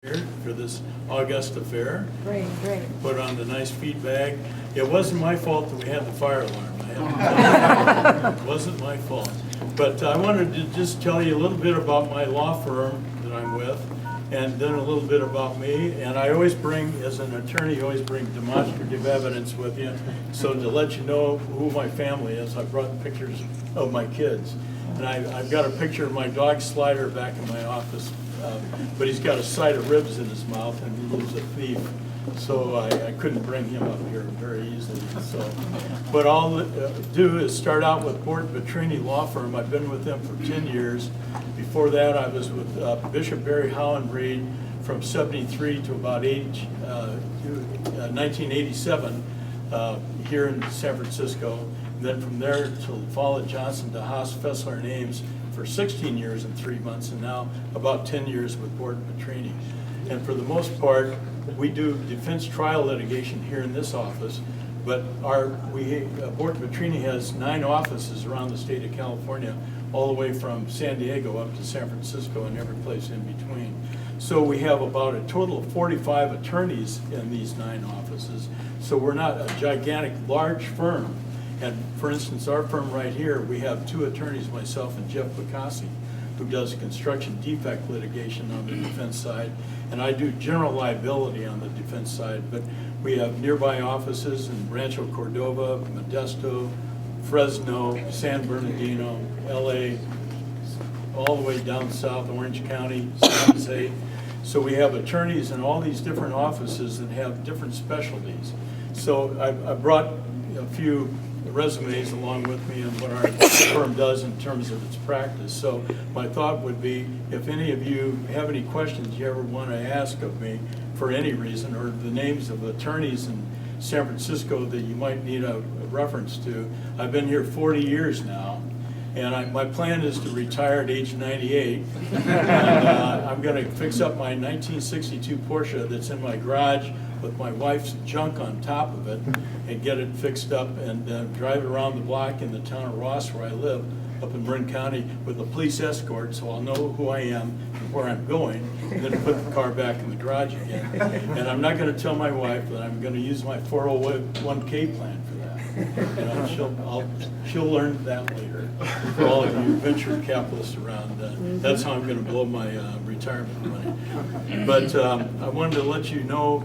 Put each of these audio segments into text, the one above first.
here for this August affair. Great, great. Put on the nice feed bag. It wasn't my fault that we had the fire alarm. I have to tell you. It wasn't my fault. But I wanted to just tell you a little bit about my law firm that I'm with, and then a little bit about me. And I always bring, as an attorney, always bring demonstrative evidence with you. So to let you know who my family is, I brought pictures of my kids. And I've got a picture of my dog Slider back in my office, but he's got a side of ribs in his mouth and he was a thief. So I couldn't bring him up here very easily. So, what I'll do is start out with Borton Petrini Law Firm. I've been with them for 10 years. Before that, I was with Bishop Barry Howland Reid from 73 to about 1987 here in San Francisco. And then from there to Follett Johnson to Haas, Fessler and Ames for 16 years and 3 months, and now about 10 years with Borton Petrini. And for the most part, we do defense trial litigation here in this office, but Borton Petrini has 9 offices around the state of California, all the way from San Diego up to San Francisco and every place in between. So we have about a total of 45 attorneys in these 9 offices. So we're not a gigantic, large firm. And for instance, our firm right here, we have 2 attorneys, myself and Jeff Bacassi, who does construction defect litigation on the defense side, and I do general liability on the defense side. But we have nearby offices in Rancho Cordova, Modesto, Fresno, San Bernardino, LA, all the way down south, Orange County, San Jose. So we have attorneys in all these different offices that have different specialties. So I brought a few resumes along with me and what our firm does in terms of its practice. So my thought would be, if any of you have any questions you ever want to ask of me for any reason, or the names of attorneys in San Francisco that you might need a reference to. I've been here 40 years now, and my plan is to retire at age 98. And I'm going to fix up my 1962 Porsche that's in my garage with my wife's junk on top of it and get it fixed up and drive it around the block in the town of Ross, where I live, up in Marin County, with a police escort, so I'll know who I am and where I'm going, and then put the car back in the garage again. And I'm not going to tell my wife that I'm going to use my 401k plan for that. You know, she'll learn that later. For all of you venture capitalists around, that's how I'm going to blow my retirement money. But I wanted to let you know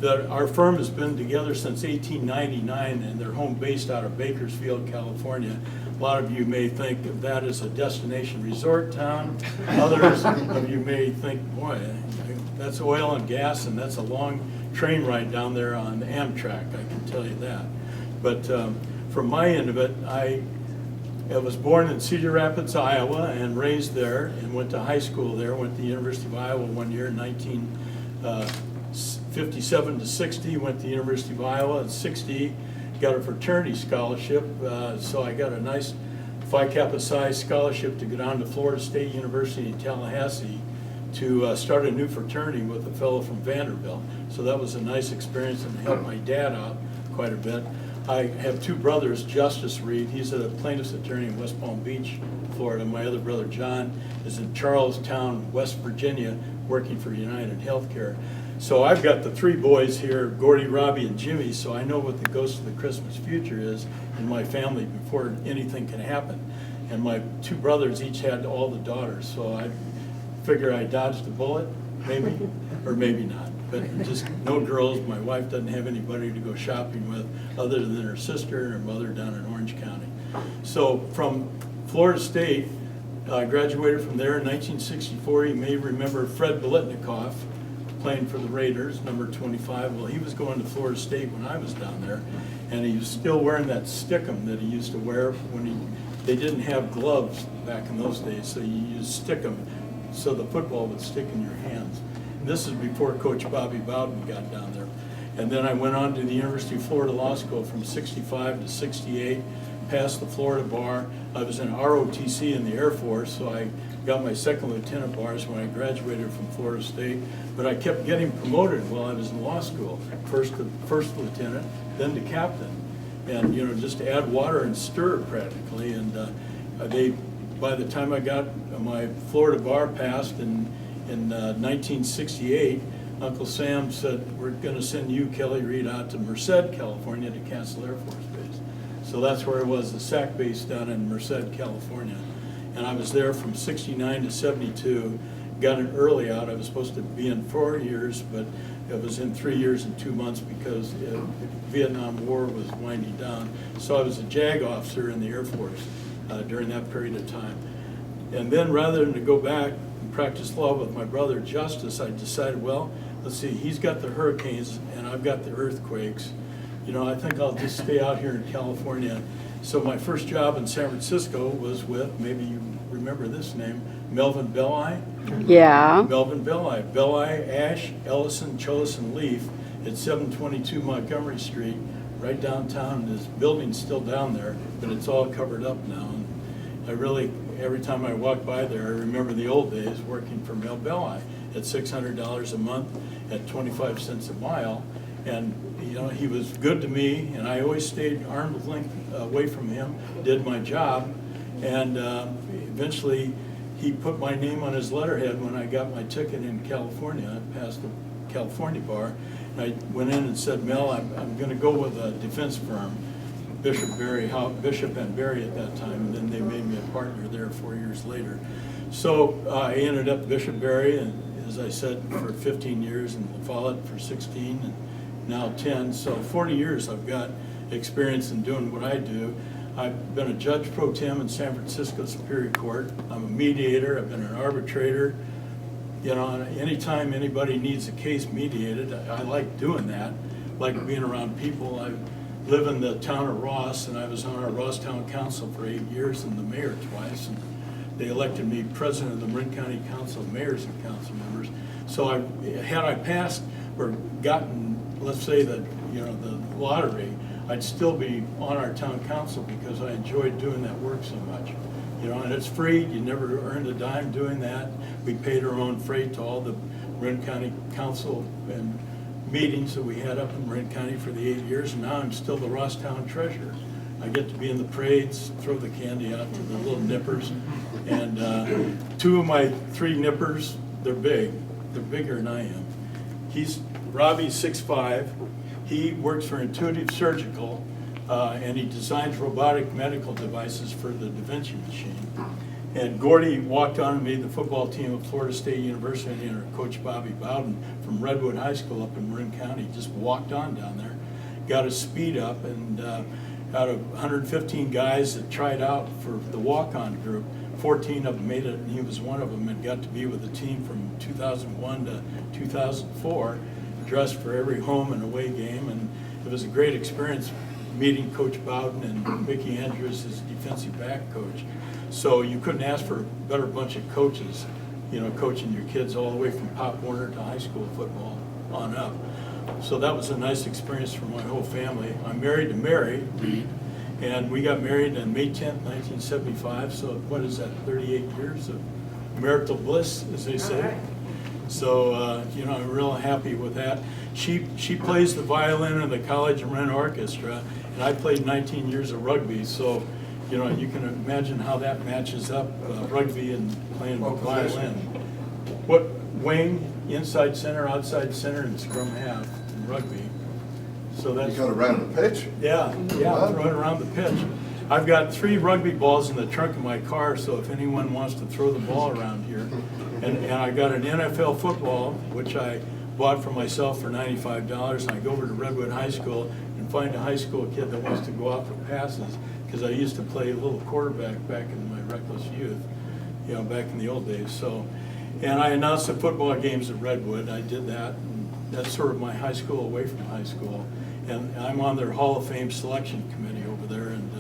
that our firm has been together since 1899, and they're home based out of Bakersfield, California. A lot of you may think of that as a destination resort town. Others of you may think, boy, that's oil and gas, and that's a long train ride down there on Amtrak, I can tell you that. But from my end of it, I was born in Cedar Rapids, Iowa, and raised there, and went to high school there, went to the University of Iowa one year in 1957 to 60, went to the University of Iowa at 60, got a fraternity scholarship, so I got a nice Phi Kappa Psi scholarship to go down to Florida State University in Tallahassee to start a new fraternity with a fellow from Vanderbilt. So that was a nice experience and helped my dad out quite a bit. I have 2 brothers, Justice Reid, he's a plaintiff's attorney in West Palm Beach, Florida. My other brother, John, is in Charlestown, West Virginia, working for United Healthcare. So I've got the 3 boys here, Gordy, Robbie, and Jimmy, so I know what the ghost of the Christmas future is in my family before anything can happen. And my 2 brothers each had all the daughters, so I figure I dodged a bullet, maybe, or maybe not. But just no girls. My wife doesn't have anybody to go shopping with other than her sister and her mother down in Orange County. So from Florida State, I graduated from there in 1964. You may remember Fred Biletnikoff, playing for the Raiders, number 25. Well, he was going to Florida State when I was down there, and he was still wearing that stickum that he used to wear when they didn't have gloves back in those days, so you used stickum so the football would stick in your hands. And this is before Coach Bobby Bowden got down there. And then I went on to the University of Florida Law School from 65 to 68, passed the Florida bar. I was in ROTC in the Air Force, so I got my 2nd lieutenant bars when I graduated from Florida State. But I kept getting promoted while I was in law school, first to 1st lieutenant, then to captain. And, you know, just to add water and stir practically. And by the time I got my Florida bar passed in in 1968, Uncle Sam said, we're going to send you, Kelley Reid, out to Merced, California to Castle Air Force Base. So that's where I was, the SAC base down in Merced, California. And I was there from 69 to 72, got an early out. I was supposed to be in 4 years, but it was in 3 years and 2 months because the Vietnam War was winding down. So I was a JAG officer in the Air Force during that period of time. And then rather than to go back and practice law with my brother Justice, I decided, well, let's see, he's got the hurricanes and I've got the earthquakes. You know, I think I'll just stay out here in California. So my first job in San Francisco was with, maybe you remember this name, Melvin Belli. Yeah. Melvin Belli. Belli, Ash, Ellison, Cholis, and Leaf at 722 Montgomery Street, right downtown. This building's still down there, but it's all covered up now. And I really, every time I walk by there, I remember the old days working for Mel Belli at $600 a month at 25 cents a mile. And you know, he was good to me, and I always stayed arm's length away from him, did my job, and eventually he put my name on his letterhead when I got my ticket in California. I passed the California bar, and I went in and said, Mel, I'm going to go with a defense firm, Bishop and Berry at that time, and then they made me a partner there 4 years later. So I ended up Bishop Berry, and as I said, for 15 years, and Follett for 16, and now 10. So 40 years I've got experience in doing what I do. I've been a judge pro tem in San Francisco Superior Court. I'm a mediator. I've been an arbitrator. You know, anytime anybody needs a case mediated, I like doing that. I like being around people. I live in the town of Ross, and I was on our Ross Town Council for 8 years and the mayor twice. And they elected me president of the Marin County Council of Mayors and Council Members. So had I passed or gotten, let's say that, you know, the lottery, I'd still be on our town council because I enjoyed doing that work so much. You know, and it's free, you never earned a dime doing that. We paid our own freight to all the Marin County Council and meetings that we had up in Marin County for the 8 years, and now I'm still the Rosstown treasurer. I get to be in the parades, throw the candy out to the little nippers, and 2 of my 3 nippers, they're big. They're bigger than I am. Robbie's 6'5". He works for Intuitive Surgical, and he designs robotic medical devices for the Da Vinci machine. And Gordy walked on and made the football team of Florida State University under Coach Bobby Bowden from Redwood High School up in Marin County. Just walked on down there, got his speed up, and out of 115 guys that tried out for the walk-on group, 14 of them made it, and he was one of them, and got to be with the team from 2001 to 2004, dressed for every home and away game. And it was a great experience meeting Coach Bowden and Mickey Andrews, his defensive back coach. So you couldn't ask for a better bunch of coaches, you know, coaching your kids all the way from Pop Warner to high school football on up. So that was a nice experience for my whole family. I'm married to Mary Reid, and we got married on May 10th, 1975. So what is that, 38 years of marital bliss, as they say. Right. So, you know, I'm real happy with that. She plays the violin in the College of Marin Orchestra, and I played 19 years of rugby. So, you know, you can imagine how that matches up, rugby and playing the violin. What wing, inside center, outside center, and scrum half in rugby. So that's. You got around the pitch? Yeah, throwing around the pitch. I've got 3 rugby balls in the trunk of my car, so if anyone wants to throw the ball around here. And I got an NFL football, which I bought for myself for $95. And I go over to Redwood High School and find a high school kid that wants to go out for passes, because I used to play a little quarterback back in my reckless youth, you know, back in the old days. So, and I announced the football games at Redwood. I did that, and that's sort of my high school away from high school. And I'm on their Hall of Fame selection committee over there, and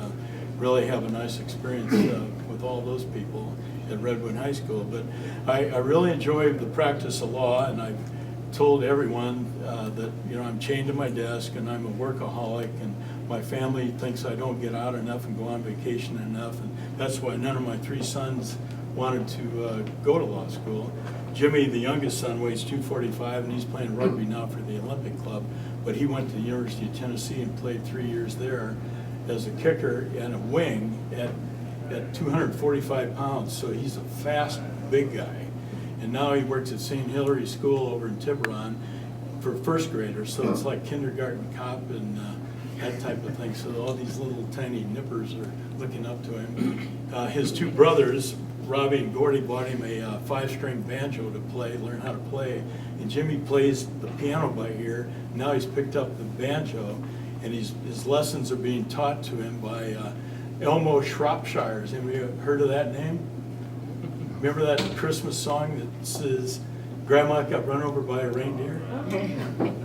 really have a nice experience with all those people at Redwood High School. But I really enjoy the practice of law, and I've told everyone that, you know, I'm chained to my desk and I'm a workaholic, and my family thinks I don't get out enough and go on vacation enough, and that's why none of my 3 sons wanted to go to law school. Jimmy, the youngest son, weighs 245, and he's playing rugby now for the Olympic Club, but he went to the University of Tennessee and played 3 years there as a kicker and a wing at 245 pounds, so he's a fast, big guy. And now he works at St. Hilary School over in Tiburon for first graders, so it's like kindergarten cop and that type of thing. So all these little tiny nippers are looking up to him. His two brothers, Robbie and Gordy, bought him a 5-string banjo to play, learn how to play. And Jimmy plays the piano by ear. Now he's picked up the banjo, and his lessons are being taught to him by Elmo Shropshire. Has anybody heard of that name? Remember that Christmas song that says, Grandma got run over by a reindeer?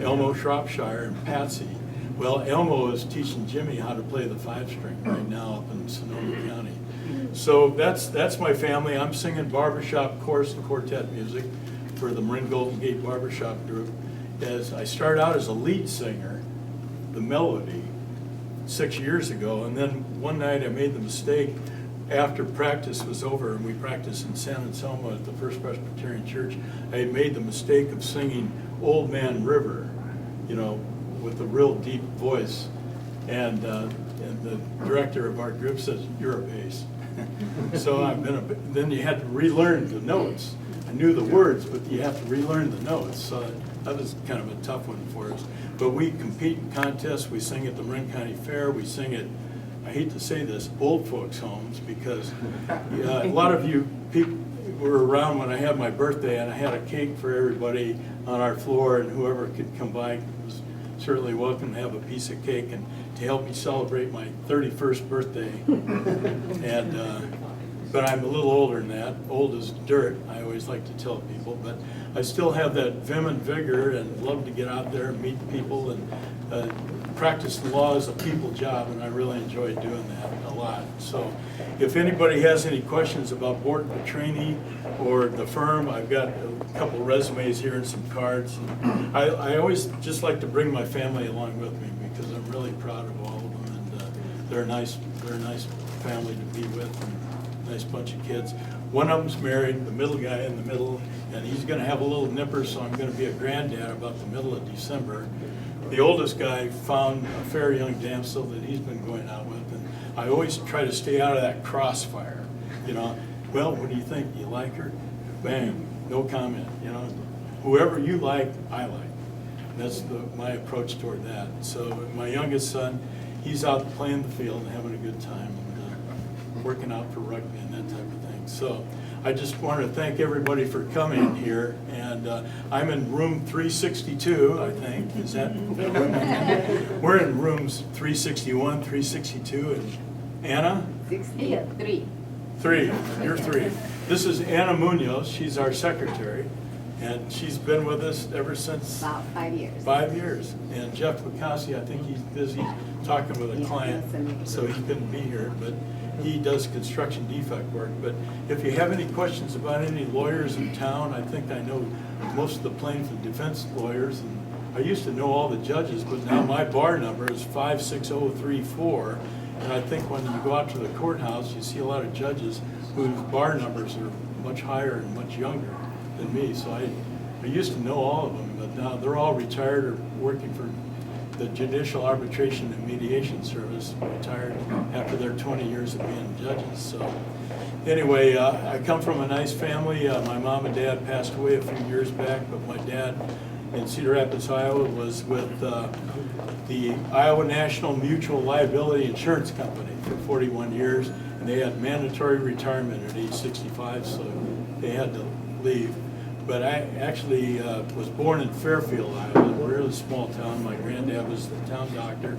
Elmo Shropshire and Patsy. Well, Elmo is teaching Jimmy how to play the 5-string right now up in Sonoma County. So that's my family. I'm singing barbershop chorus and quartet music for the Marin Golden Gate Barbershop Group. As I started out as a lead singer, the melody, 6 years ago, and then one night I made the mistake after practice was over, and we practiced in San Anselmo at the First Presbyterian Church. I had made the mistake of singing Old Man River, you know, with a real deep voice, and the director of our group says, "You're a bass." So then you had to relearn the notes. I knew the words, but you have to relearn the notes. So that was kind of a tough one for us. But we compete in contests. We sing at the Marin County Fair. We sing at, I hate to say this, old folks' homes, because a lot of you people were around when I had my birthday, and I had a cake for everybody on our floor, and whoever could come by was certainly welcome to have a piece of cake and to help me celebrate my 31st birthday. But I'm a little older than that. Old as dirt, I always like to tell people, but I still have that vim and vigor and love to get out there and meet people and practice the law is a people job, and I really enjoy doing that a lot. So if anybody has any questions about Borton Petrini or the firm, I've got a couple resumes here and some cards. I always just like to bring my family along with me because I'm really proud of all of them, and they're a nice family to be with, and a nice bunch of kids. One of them's married, the middle guy in the middle, and he's going to have a little nipper, so I'm going to be a granddad about the middle of December. The oldest guy found a fair young damsel that he's been going out with, and I always try to stay out of that crossfire. You know, well, what do you think? Do you like her? Bang, no comment. You know, whoever you like, I like. That's my approach toward that. So my youngest son, he's out playing the field and having a good time, and working out for rugby and that type of thing. So I just want to thank everybody for coming here, and I'm in room 362, I think. Is that? We're in rooms 361, 362, and Anna? 63. 3, you're 3. This is Anna Munoz, she's our secretary, and she's been with us ever since... About 5 years. 5 years. And Jeff Picasso, I think he's busy talking with a client, so he couldn't be here, but he does construction defect work. But if you have any questions about any lawyers in town, I think I know most of the plaintiff and defense lawyers, and I used to know all the judges, but now my bar number is 56034, and I think when you go out to the courthouse, you see a lot of judges whose bar numbers are much higher and much younger than me. So I used to know all of them, but now they're all retired or working for the Judicial Arbitration and Mediation Service, retired after their 20 years of being judges. So anyway, I come from a nice family. My mom and dad passed away a few years back, but my dad in Cedar Rapids, Iowa was with the Iowa National Mutual Liability Insurance Company for 41 years, and they had mandatory retirement at age 65, so they had to leave. But I actually was born in Fairfield, Iowa, a really small town. My granddad was the town doctor.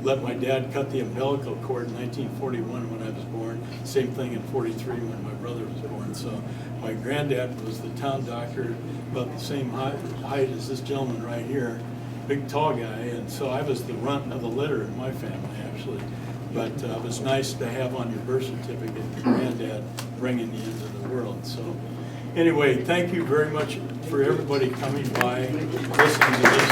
Let my dad cut the umbilical cord in 1941 when I was born. Same thing in 43 when my brother was born. So my granddad was the town doctor, about the same height as this gentleman right here, big tall guy. And so I was the runt of the litter in my family, actually. But it was nice to have on your birth certificate your granddad bringing you into the world. So anyway, thank you very much for everybody coming by, listening to this.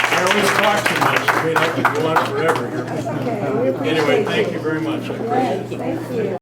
I always talk too much. I mean, I could go on forever here. Anyway, thank you very much. I appreciate it. Thank you.